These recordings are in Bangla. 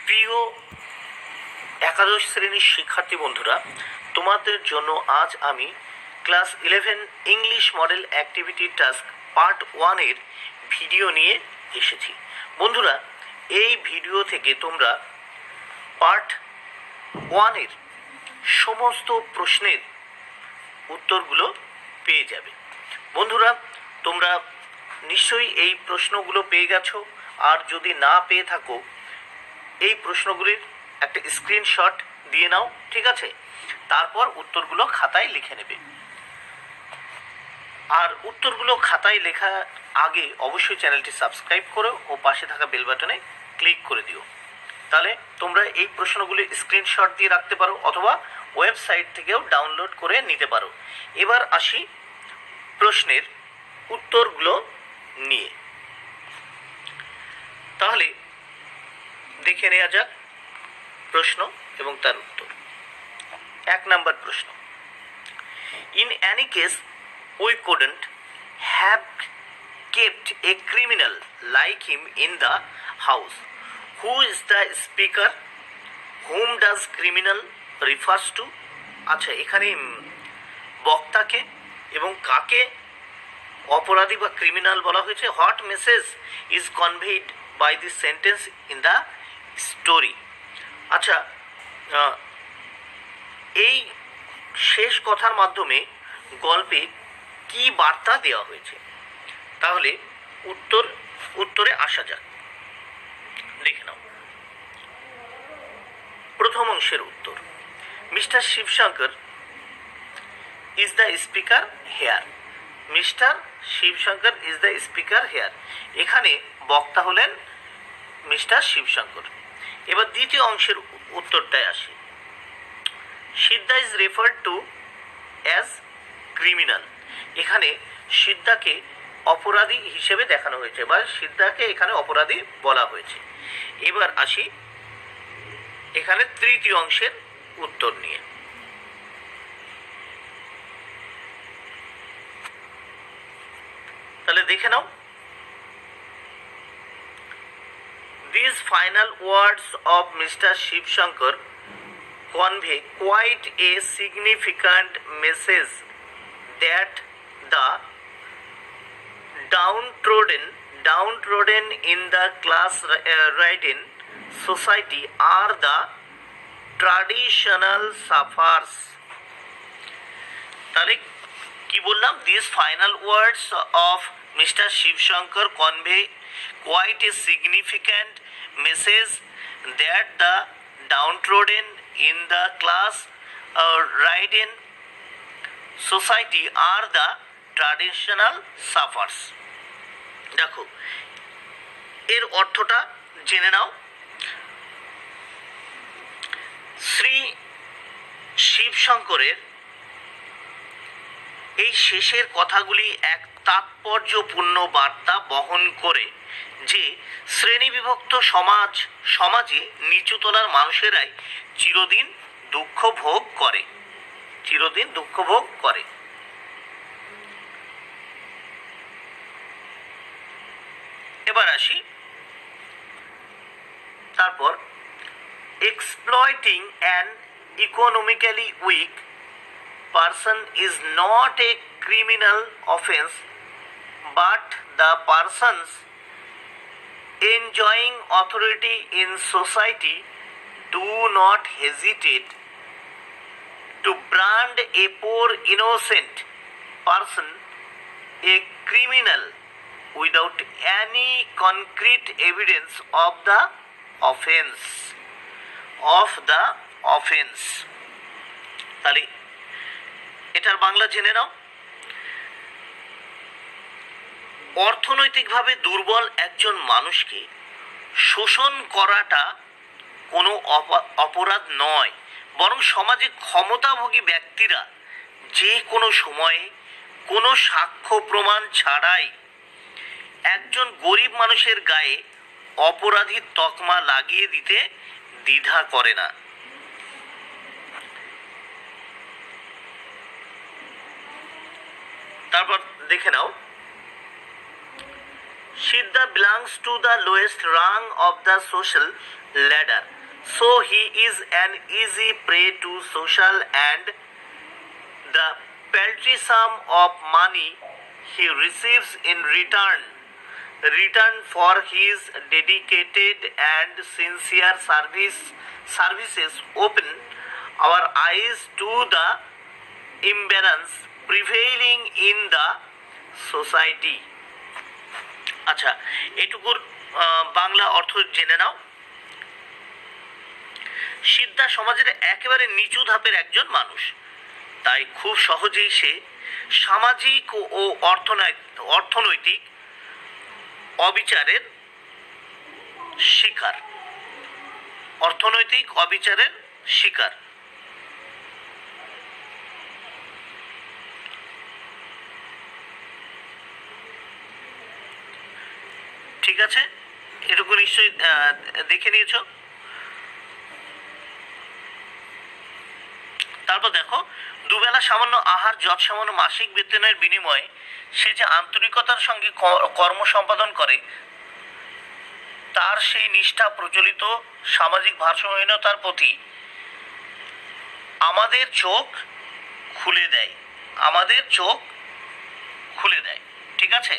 প্রিয় একাদশ শ্রেণীর শিক্ষার্থী বন্ধুরা, তোমাদের জন্য আজ আমি class 11 English model activity task part 1 এর ভিডিও নিয়ে এসেছি। বন্ধুরা, এই ভিডিও থেকে তোমরা পার্ট 1 এর সমস্ত প্রশ্নের উত্তরগুলো পেয়ে যাবে। বন্ধুরা, তোমরা নিশ্চয়ই এই প্রশ্নগুলো পেয়ে গেছো, আর যদি না পেয়ে থাকো এই প্রশ্নগুলির একটা স্ক্রিনশট দিয়ে নাও, ঠিক আছে? তারপর উত্তরগুলো খাতায় লিখে নেবে। আর উত্তরগুলো খাতায় লেখার আগে অবশ্যই চ্যানেলটি সাবস্ক্রাইব করো ও পাশে থাকা বেল বাটনে ক্লিক করে দিও। তাহলে তোমরা এই প্রশ্নগুলির স্ক্রিনশট দিয়ে রাখতে পারো অথবা ওয়েবসাইট থেকেও ডাউনলোড করে নিতে পারো। এবার আসি প্রশ্নের উত্তরগুলো নিয়ে। তাহলে দেখে নেওয়া যাক প্রশ্ন এবং তার উত্তর। 1 নম্বর প্রশ্ন, in any case we couldn't have kept a criminal like him in the house, who is the speaker, whom does criminal refers to? আচ্ছা, এখানে বক্তাকে এবং কাকে অপরাধী বা ক্রিমিনাল বলা হয়েছে? What message is conveyed by this sentence in the story? আচ্ছা, এই শেষ কথার মাধ্যমে গল্পে কি বার্তা দেওয়া হয়েছে? তাহলে উত্তরে আসা যাক, দেখে নাও। প্রথম অংশের উত্তর, mister Shivshankar is the speaker here. Mister Shivshankar is the speaker here. এখানে বক্তা হলেন মিস্টার শিবশঙ্কর। এবার দ্বিতীয় অংশের উত্তরটায় আসি। Siddha is referred to as criminal. এখানে সিদ্ধাকে অপরাধী হিসেবে দেখানো হয়েছে বা সিদ্ধাকে এখানে অপরাধী বলা হয়েছে। এবার আসি এখানে তৃতীয় অংশের উত্তর নিয়ে। তাহলে দেখে নাও। These final words of Mr. Shiv Shankar convey quite a significant message that the downtrodden in the class-ridden society are the traditional sufferers. তাহলে কি বললাম? These final words of Mr. Shiv Shankar convey quite a significant message that the downtrodden in the class-ridden society are the traditional sufferers. দেখো, এর অর্থটা জেনে নাও। শ্রী শিবশঙ্করের এই শেষের কথাগুলি এক তাৎপর্যপূর্ণ বার্তা বহন করে যে শ্রেণীবিভক্ত সমাজে নিচুতলার মানুষেরাই চিরদিন দুঃখ ভোগ করে। এবার আসি তারপর, exploiting an economically weak person is not a criminal offense, but the persons enjoying authority in society do not hesitate to brand a poor innocent person a criminal without any concrete evidence of the offense. তাহলে এটার বাংলা জেনে নাও। অর্থনৈতিকভাবে দুর্বল একজন মানুষকে শোষণ করাটা কোনো অপরাধ নয়, বরং সমাজে ক্ষমতাভোগী ব্যক্তিরা যে কোনো সময়ে কোনো সাক্ষ্য প্রমাণ ছাড়াই একজন গরিব মানুষের গায়ে অপরাধীর তকমা লাগিয়ে দিতে দ্বিধা করে না। তারপর দেখে নাও, Siddha belongs to the lowest rung of the social ladder. so he is an easy prey to social and the paltry sum of money he receives in return for his dedicated and sincere services open our eyes to the imbalance prevailing in the society. আচ্ছা, এটুকুর বাংলা অর্থ জেনে নাও। সিদ্ধা সমাজের একেবারে নিচু ধাপের একজন মানুষ, তাই খুব সহজেই সে সামাজিক ও অর্থনৈতিক অবিচারের শিকার। অর্থনৈতিক অবিচারের শিকার। ঠিক আছে, এটুকু নিশ্চয়ই দেখে নিয়েছো। তারপর দেখো, দুবেলা সামান্য আহার, যৎ সামান্য মাসিক বেতনের বিনিময়ে সে যে আন্তরিকতার সঙ্গে কর্ম সম্পাদন করে, তার সেই নিষ্ঠা প্রচলিত সামাজিক ভারসাম্যহীনতার প্রতি আমাদের চোখ খুলে দেয়। আমাদের চোখ খুলে দেয়। ঠিক আছে,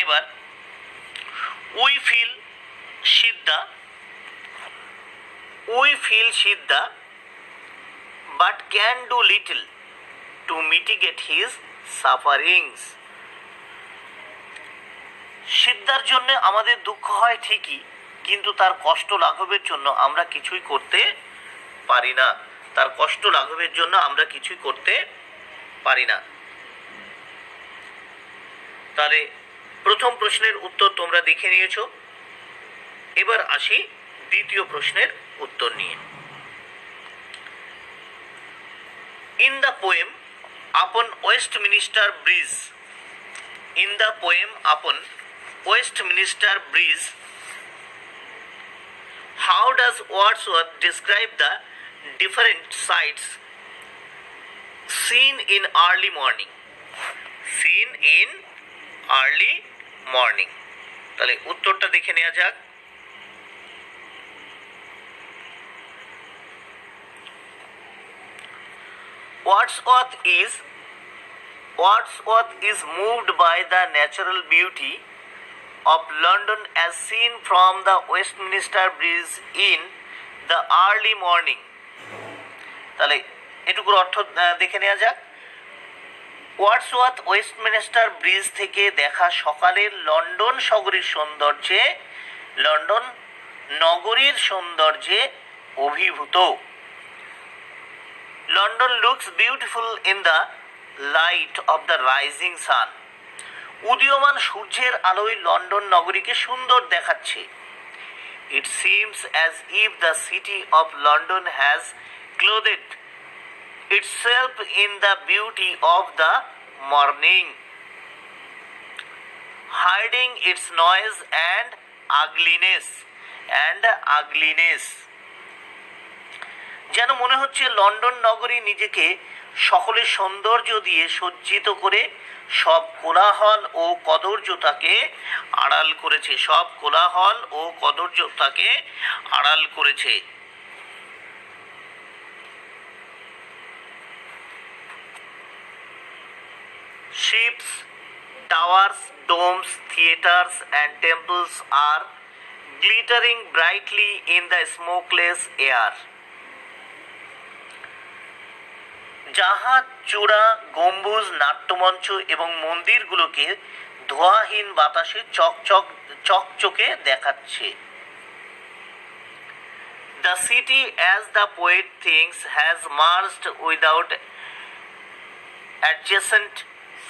এবার we feel Siddha but can do little to mitigate his sufferings. সিদ্ধার জন্য আমাদের দুঃখ হয় ঠিকই, কিন্তু তার কষ্ট লাঘবের জন্য আমরা কিছুই করতে পারি না। তার কষ্ট লাঘবের জন্য আমরা কিছুই করতে পারি না। তাহলে প্রথম প্রশ্নের উত্তর তোমরা দেখে নিয়েছো। এবার আসি দ্বিতীয় প্রশ্নের উত্তর নিয়ে। In the poem upon Westminster Bridge, how does Wordsworth describe the different sights seen in early morning? তাহলে উত্তরটা দেখে নেওয়া যাক। Wordsworth is moved by the natural beauty of London as seen from the Westminster Bridge in the early morning. তাহলে এটুকুর অর্থ দেখে নেওয়া যাক। ওয়ার্ডসওয়ার্থ ওয়েস্টমিনিস্টার ব্রিজ থেকে দেখা সকালের লন্ডন নগরীর সৌন্দর্যে অভিভূত। London looks beautiful in the light of the rising sun. উদীয়মান সূর্যের আলোয় লন্ডন নগরীকে সুন্দর দেখাচ্ছে। It seems as if the city of London has clothed itself in the beauty of the morning, hiding its noise and ugliness. যেন মনে হচ্ছে লন্ডন নগরী নিজেকে সকলের সৌন্দর্য দিয়ে সজ্জিত করে সব কোলাহল ও কদর্যতাকে আড়াল করেছে। Ships, towers, domes, theatres and temples are glittering brightly in the smokeless air. জাহাজ, চূড়া, গম্বুজ, নাট্যমঞ্চ এবং মন্দিরগুলোকে ধোঁয়াহীন বাতাসে চকচকে দেখাচ্ছে। The city, as the poet thinks, has merged without adjacent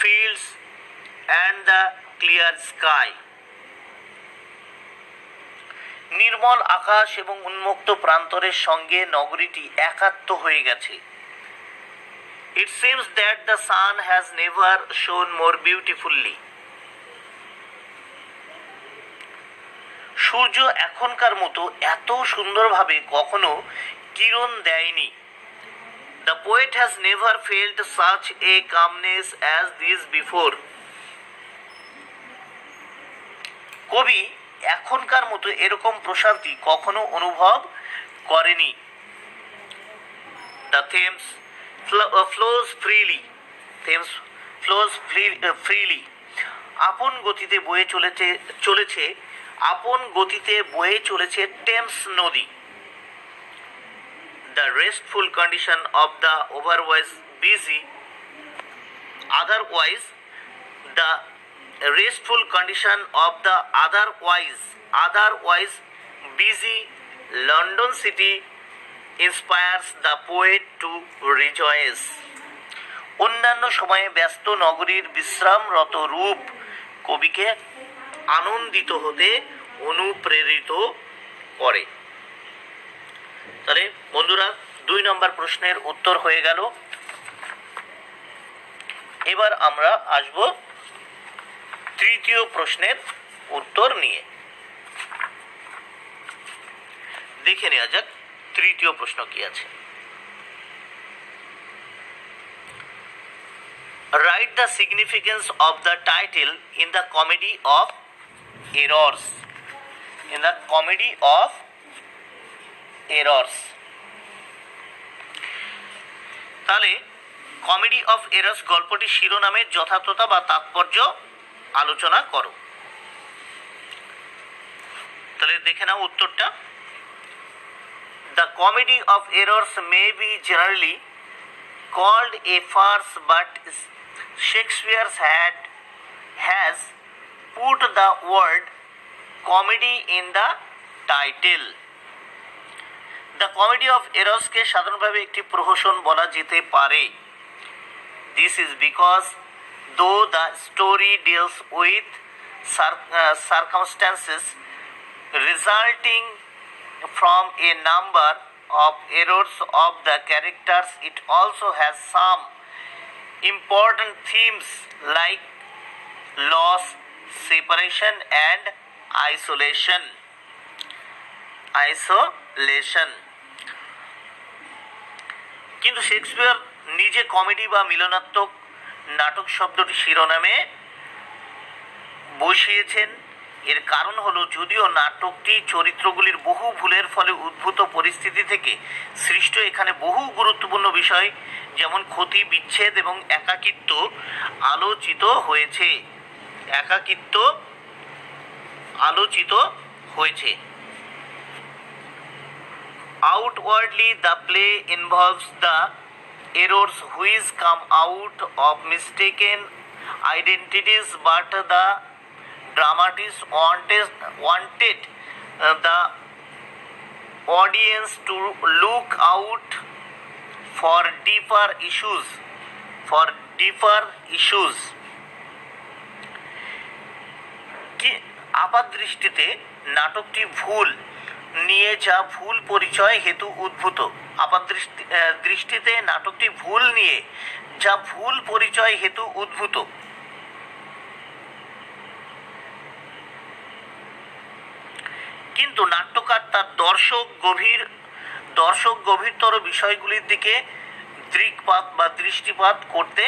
fields and the clear sky. নির্মল আকাশ এবং উন্মুক্ত প্রান্তরের সঙ্গে নগরীটি একাত্ম হয়ে গেছে। It seems that the sun has never shone more beautifully. সূর্য এখনকার মতো এত সুন্দরভাবে কখনো কিরণ দেয়নি। The poet has never felt such a calmness as this before. কবি এখনকার মতো এরকম প্রশান্তি কখনো অনুভব করেনি। The Thames flows freely, Thames flows freely, আপন গতিতে বয়ে চলেছে আপন গতিতে বয়ে চলেছে টেমস নদী। The restful condition of the otherwise the restful condition of the otherwise busy London city inspires the poet to rejoice. অন্যান্য সময়ে ব্যস্ত নগরীর বিশ্রামরত রূপ কবিকে আনন্দিত হতে অনুপ্রেরিত করে। তাহলে বন্ধুরা 2 নম্বর প্রশ্নের উত্তর হয়ে গেল। এবার আমরা আসব তৃতীয় প্রশ্নের উত্তর নিয়ে। দেখে নেওয়া যাক তৃতীয় প্রশ্ন কি আছে। Write the significance of the title in the Comedy of Errors. In the Comedy of Errors. তাহলে কমেডি অফ এরর্স গল্পটি শিরোনামের যথার্থতা বা তাৎপর্য আলোচনা করো। তাহলে দেখে নাও উত্তরটা। The comedy of errors may be generally called a farce, but Shakespeare has put the word comedy in the title. The Comedy of Errors কে সাধারণভাবে একটি প্রহসন বলা যেতে পারে। This is because though the story deals with circumstances resulting from a number of errors of the characters, it also has some important themes like loss, separation and isolation. কিন্তু শেক্সপিয়ার নিজে কমেডি বা মিলনাত্মক নাটক শব্দটি শিরোনামে বসিয়েছেন। এর কারণ হলো যদিও নাটকটি চরিত্রগুলির বহু ভুলের ফলে উদ্ভূত পরিস্থিতি থেকে সৃষ্ট, এখানে বহু গুরুত্বপূর্ণ বিষয় যেমন ক্ষতি, বিচ্ছেদ এবং একাকিত্ব আলোচিত হয়েছে। Outwardly, the play involves the errors which come out of mistaken identities, but the dramatist wanted the audience to look out for deeper issues. কি আপাতদৃষ্টিতে নাটকটি ভুল নিয়ে যা ভুল পরিচয় হেতু উদ্ভূত। দৃষ্টিতে নাটকটি ভুল নিয়ে যা ভুল পরিচয় হেতু উদ্ভূত। কিন্তু নাট্যকার তার দর্শক গভীরতর বিষয়গুলির দিকে দৃষ্টিপাত করতে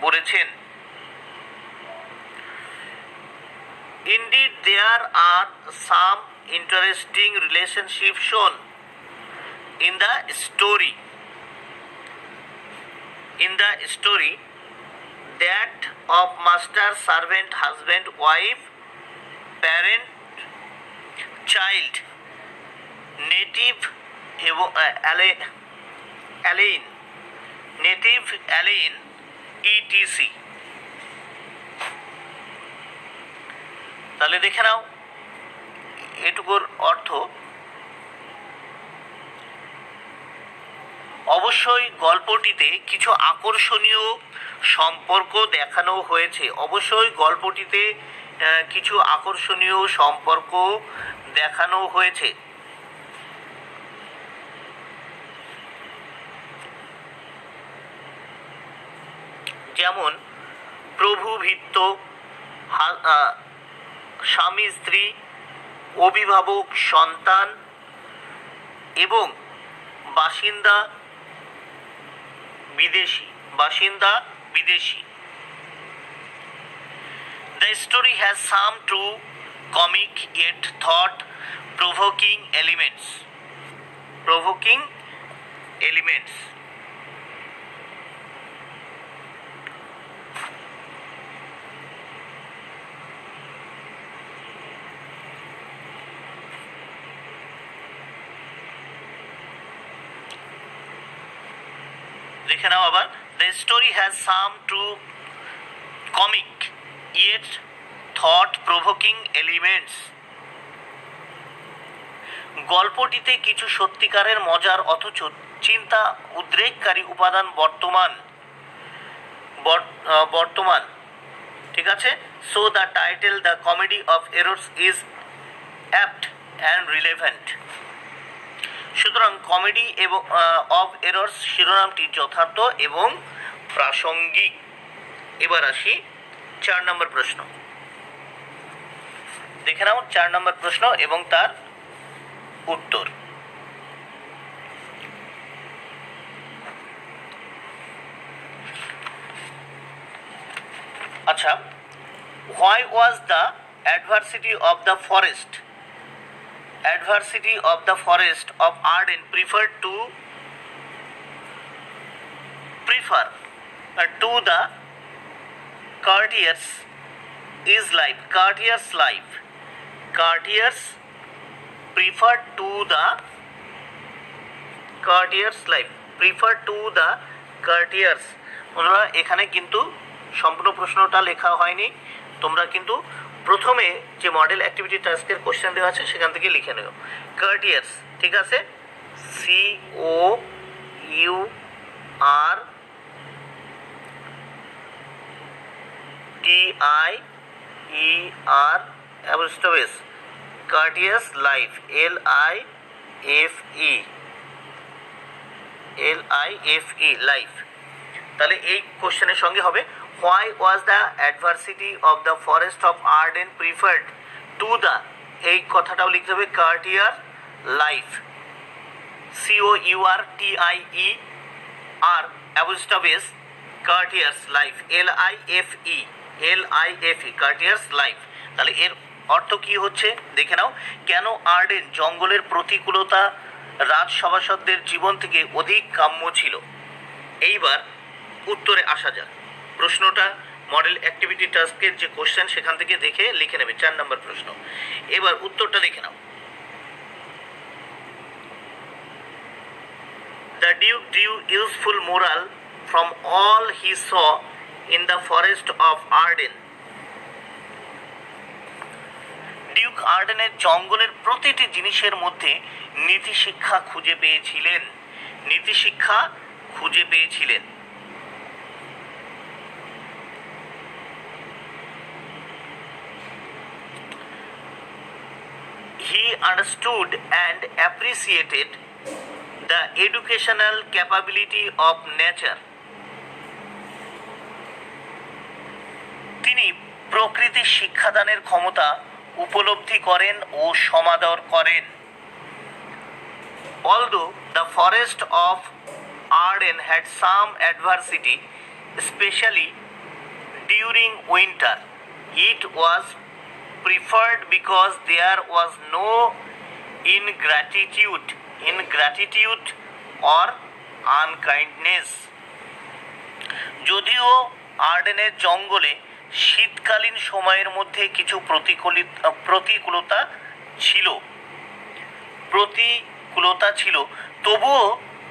বলেছেন। Indeed, there are some interesting relationships shown in the story that of master, servant, husband, wife, parent, child, native alien, etc. তাহলে দেখে নাও এটুকুর অর্থ। অবশ্যই গল্পটিতে কিছু আকর্ষণীয় সম্পর্ক দেখানো হয়েছে। যেমন প্রভু ভৃত্য, স্বামী স্ত্রী, অভিভাবক সন্তান এবং বাসিন্দা বিদেশি। The story has some true comic yet thought provoking elements. Provoking elements. দেখে নাও আবার, the story has some true comic yet thought provoking elements. গল্পটিতে কিছু সত্যিকারের মজার অথচ চিন্তা উদ্রেককারী উপাদান বর্তমান ঠিক আছে। So the title the comedy of errors is apt and relevant. সুতরাং কমেডি এবং অফ এরর্স শিরোনামটি যথার্থ এবং প্রাসঙ্গিক। এবার আসি 4 নম্বর প্রশ্ন। দেখে নাও 4 নম্বর প্রশ্ন এবং তার উত্তর। আচ্ছা, why was the adversity of the forest of Arden prefer to the courtier's life? Courtier's prefer to the courtiers। বন্ধুরা, এখানে কিন্তু সম্পূর্ণ প্রশ্নটা লেখা হয়নি, তোমরা কিন্তু প্রথমে যে মডেল অ্যাক্টিভিটি টাস্কের কোশ্চেন দেওয়া আছে সেখান থেকে লিখে নেও। কার্টিয়ার্স, ঠিক আছে, COURTIER অ্যাপোস্ট্রোফি কার্টিয়ার্স লাইফ, LIFE লাইফ। তাহলে এই কোশ্চেনের সঙ্গে হবে why was the adversity of the forest of Arden preferred to the, এই কথাটাও লিখতে হবে courtier life, COURTIER অ্যাপোস্ট্রোফি courtier's life, LIFE courtier's life। তাহলে এর অর্থ কি হচ্ছে দেখে নাও। কেন আর্ডেন জঙ্গলের প্রতিকূলতা রাজসভাসদদের জীবন থেকে অধিক কাম্য ছিল? এইবার উত্তরে আসা যাক। প্রশ্নটা মডেল অ্যাক্টিভিটি টাস্কের যে কোশ্চেন সেখান থেকে দেখে লিখে নেবে, 4 নম্বর প্রশ্ন। এবার উত্তরটা দেখে নাও। The Duke drew useful moral from all he saw in the forest of Arden. Duke আর্ডেনের জঙ্গলের প্রতিটি জিনিসের মধ্যে নীতিশিক্ষা খুঁজে পেয়েছিলেন। He understood and appreciated the educational capability of nature. তিনি প্রকৃতির শিক্ষাদানের ক্ষমতা উপলব্ধি করেন ও সমাদর করেন। Although the forest of Arden had some adversity, especially during winter, it was preferred because there was no ingratitude or unkindness. যদিও আর্ডেনের জঙ্গলে শীতকালীন সময়ের মধ্যে কিছু প্রতিকূলতা ছিল, তবুও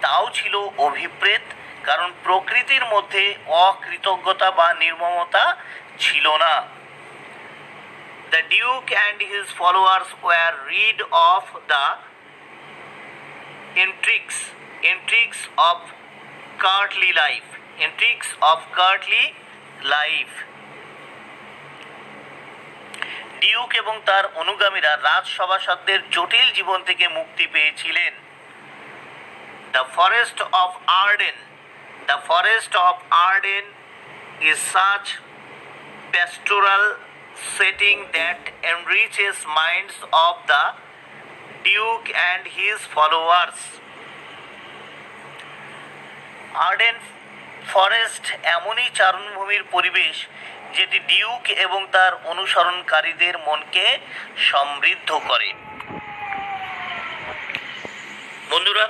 তাও ছিল অভিপ্রেত, কারণ প্রকৃতির মধ্যে অকৃতজ্ঞতা বা নির্মমতা ছিল না। The Duke and his followers were rid of the intrigues of courtly life. Duke এবং তার অনুগামীরা রাজসভাসদদের জটিল জীবন থেকে মুক্তি পেয়েছিলেন। The forest of Arden is such pastoral setting that enriches minds of the Duke and his followers. Arden forest এমনই চারণভূমির পরিবেশ যেটি ডিউক এবং তার অনুসরণকারীদের মনকে সমৃদ্ধ করে। বন্ধুরা,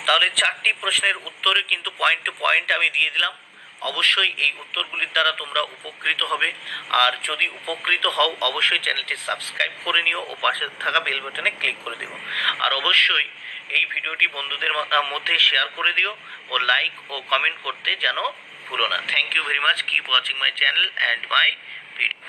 তাহলে 4টি প্রশ্নের উত্তরে কিন্তু পয়েন্ট টু পয়েন্ট আমি দিয়ে দিলাম। অবশ্যই এই উত্তরগুলির দ্বারা তোমরা উপকৃত হবে। আর যদি উপকৃত হও অবশ্যই চ্যানেলটি সাবস্ক্রাইব করে নিও ও পাশে থাকা বেল বাটনে ক্লিক করে দিও। আর অবশ্যই এই ভিডিওটি বন্ধুদের মধ্যে শেয়ার করে দিও ও লাইক ও কমেন্ট করতে যেন ভুলো না। Thank you very much. Keep watching my channel and my video.